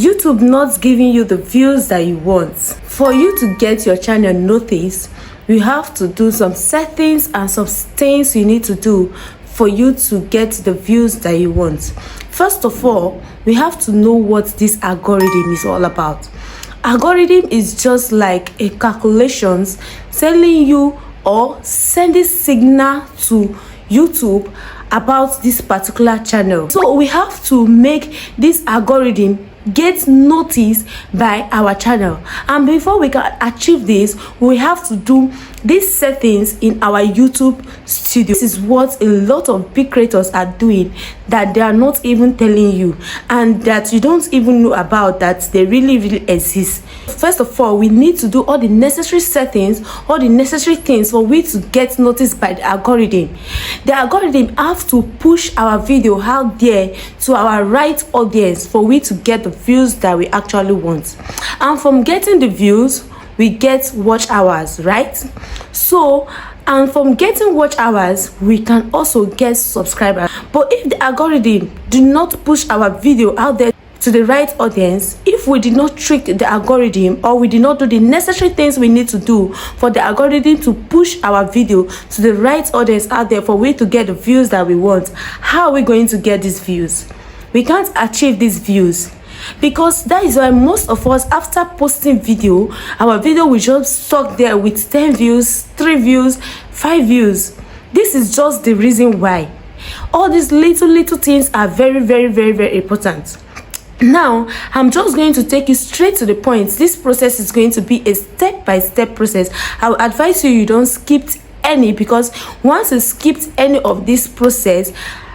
YouTube not giving you the views that you want. For you to get your channel noticed, you have to do some settings and some things you need to do for you to get the views that you want. First of all, we have to know what this algorithm is all about. Algorithm is just like a calculations telling you or sending signal to YouTube about this particular channel. So we have to make this algorithm get noticed by our channel, and before we can achieve this, we have to do these settings in our YouTube studio. This is what a lot of big creators are doing that they are not even telling you, and that you don't even know about, that they really exist. First of all, we need to do all the necessary settings, all the necessary things for we to get noticed by the algorithm. The algorithm have to push our video out there to our right audience for we to get the views that we actually want. And from getting the views, we get watch hours, right? So, and from getting watch hours, we can also get subscribers. But if the algorithm do not push our video out there to the right audience, if we did not trick the algorithm, or we did not do the necessary things we need to do for the algorithm to push our video to the right audience out there for we to get the views that we want, how are we going to get these views? We can't achieve these views, because that is why most of us, after posting video, our video will just stuck there with 10 views, 3 views, 5 views. This is just the reason why. All these little things are very important. Now, I'm just going to take you straight to the point. This process is going to be a step-by-step process. I would advise you don't skip any, because once you skipped any of this process,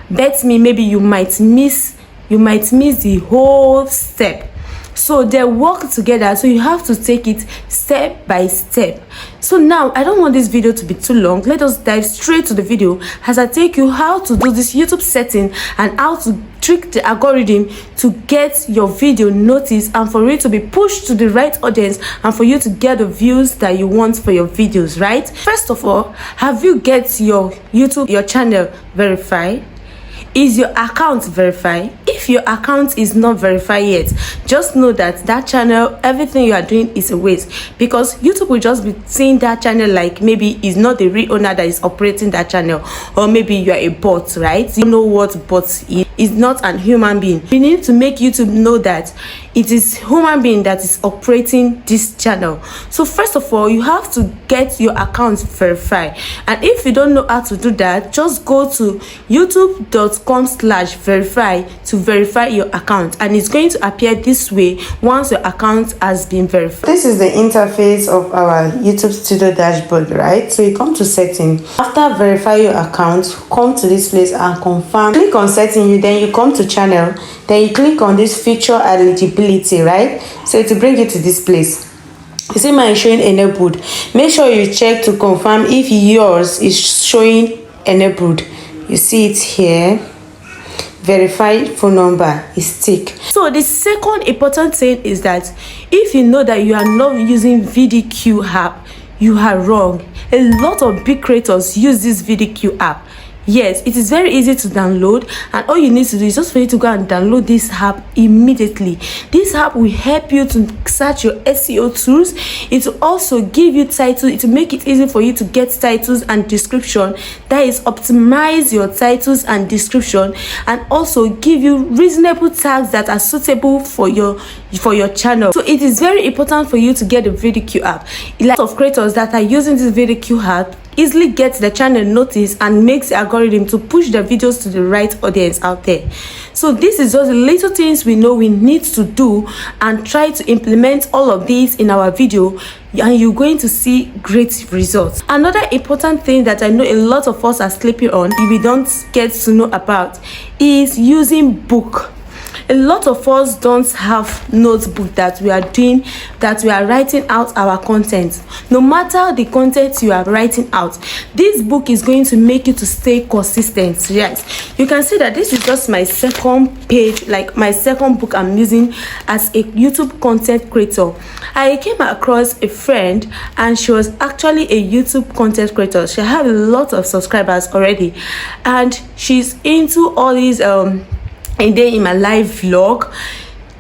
bet me, maybe you might miss the whole step. So they work together, so you have to take it step by step. So now, I don't want this video to be too long. Let us dive straight to the video as I take you how to do this YouTube setting and how to trick the algorithm to get your video noticed and for it to be pushed to the right audience and for you to get the views that you want for your videos, right? First of all, have you get your channel verified? Is your account verified? If your account is not verified yet, just know that channel, everything you are doing is a waste, because YouTube will just be seeing that channel like maybe it's not the real owner that is operating that channel, or maybe you are a bot, right? You know what bot is. It's not an human being. You need to make YouTube know that it is human being that is operating this channel. So first of all, you have to get your account verified, and if you don't know how to do that, just go to youtube.com/verify to verify your account, and it's going to appear this way once your account has been verified. This is the interface of our YouTube Studio dashboard, right? So you come to setting. After verify your account, come to this place and confirm. Click on setting, then you come to channel, then you click on this feature eligibility, right? So to bring you to this place. You see mine showing enabled. Make sure you check to confirm if yours is showing enabled. You see it here. Verified phone number is tick. So the second important thing is that if you know that you are not using VDQ app, you are wrong. A lot of big creators use this VDQ app. Yes, it is very easy to download, and all you need to do is just for you to go and download this app immediately. This app will help you to search your SEO tools. It will also give you titles. It will make it easy for you to get titles and description. That is, optimize your titles and description, and also give you reasonable tags that are suitable for your channel. So it is very important for you to get the VDQ app. A lot of creators that are using this VDQ app easily gets the channel noticed and makes the algorithm to push the videos to the right audience out there. So this is just the little things we know we need to do, and try to implement all of these in our video, and you're going to see great results. Another important thing that I know a lot of us are sleeping on, we don't get to know about, is using book. A lot of us don't have notebook that we are doing, that we are writing out our content. No matter the content you are writing out, this book is going to make you to stay consistent. Yes, you can see that this is just my second page, like my second book I'm using as a YouTube content creator. I came across a friend, and she was actually a YouTube content creator. She had a lot of subscribers already, and she's into all these a day in my life vlog.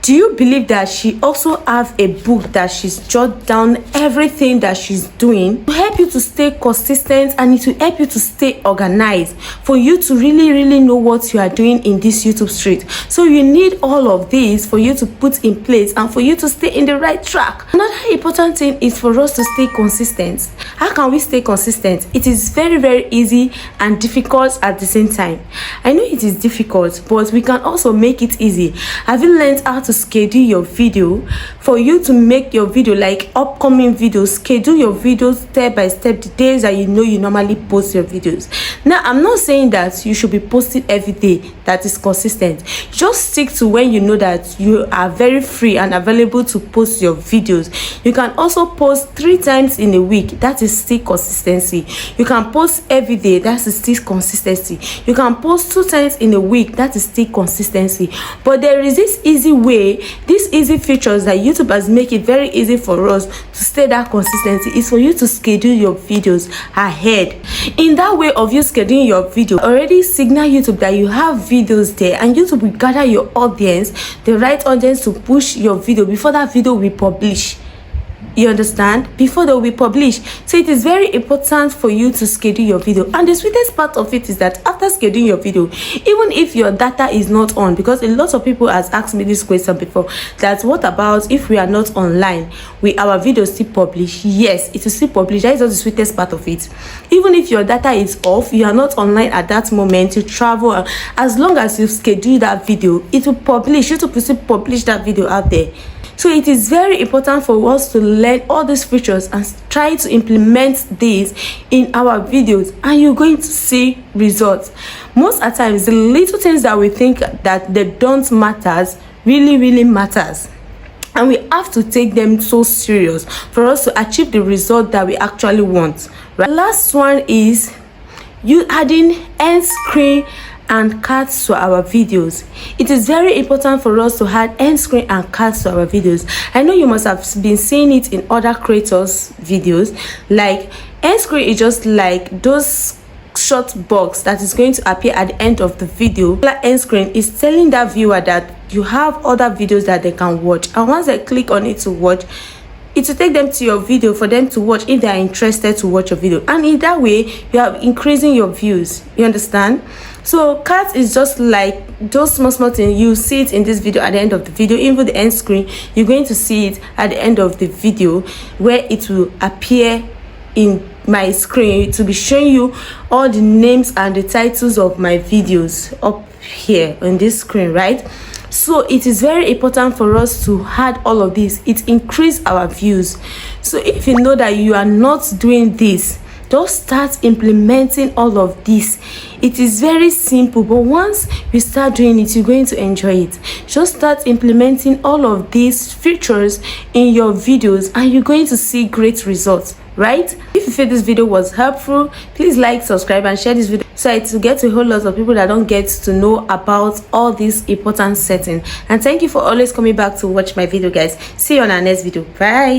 Do you believe that she also have a book that she's jot down everything that she's doing to help you to stay consistent, and it will help you to stay organized for you to really know what you are doing in this YouTube street? So you need all of these for you to put in place and for you to stay in the right track. Another important thing is for us to stay consistent. How can we stay consistent? It is very easy and difficult at the same time. I know it is difficult, but we can also make it easy. Have you learned how to schedule your video? For you to make your video like upcoming videos, schedule your videos step by step, the days that you normally post your videos. Now, I'm not saying that you should be posting every day. That is consistent. Just stick to when you know that you are very free and available to post your videos. You can also post 3 times in a week. That is still consistency. You can post every day. That is still consistency. You can post 2 times in a week. That is still consistency. But there is this easy way, these easy features that YouTube has made it very easy for us to stay that consistency, is for you to schedule your videos ahead. In that way of you scheduling your video, already signal YouTube that you have videos there, and YouTube will gather your audience, the right audience, to push your video before that video will publish. You understand? Before they will be published. So it is very important for you to schedule your video. And the sweetest part of it is that after scheduling your video, even if your data is not on, because a lot of people has asked me this question before, that what about if we are not online, will our video still publish? Yes, it will still publish. That is not the sweetest part of it. Even if your data is off, you are not online at that moment, you travel, as long as you schedule that video, it will publish. YouTube will still publish that video out there. So it is very important for us to learn all these features and try to implement these in our videos, and you're going to see results. Most of the times, the little things that we think that they don't matters really matters, and we have to take them so serious for us to achieve the result that we actually want. Right? The last one is you adding end screen and cards to our videos. It is very important for us to add end screen and cards to our videos. I know you must have been seeing it in other creators videos. Like, end screen is just like those short box that is going to appear at the end of the video. End screen is telling that viewer that you have other videos that they can watch, and once they click on it to watch, it will take them to your video for them to watch if they are interested to watch your video. And in that way, you are increasing your views. You understand? So cards is just like those small things. You see it in this video at the end of the video. Even the end screen, you're going to see it at the end of the video, where it will appear in my screen to be showing you all the names and the titles of my videos up here on this screen, right? So it is very important for us to add all of this. It increases our views. So if you know that you are not doing this, just start implementing all of this. It is very simple, but once you start doing it, you're going to enjoy it. Just start implementing all of these features in your videos, and you're going to see great results, right? If you feel this video was helpful, please like, subscribe, and share this video so it will get to a whole lot of people that don't get to know about all these important settings. And thank you for always coming back to watch my video, guys. See you on our next video. Bye.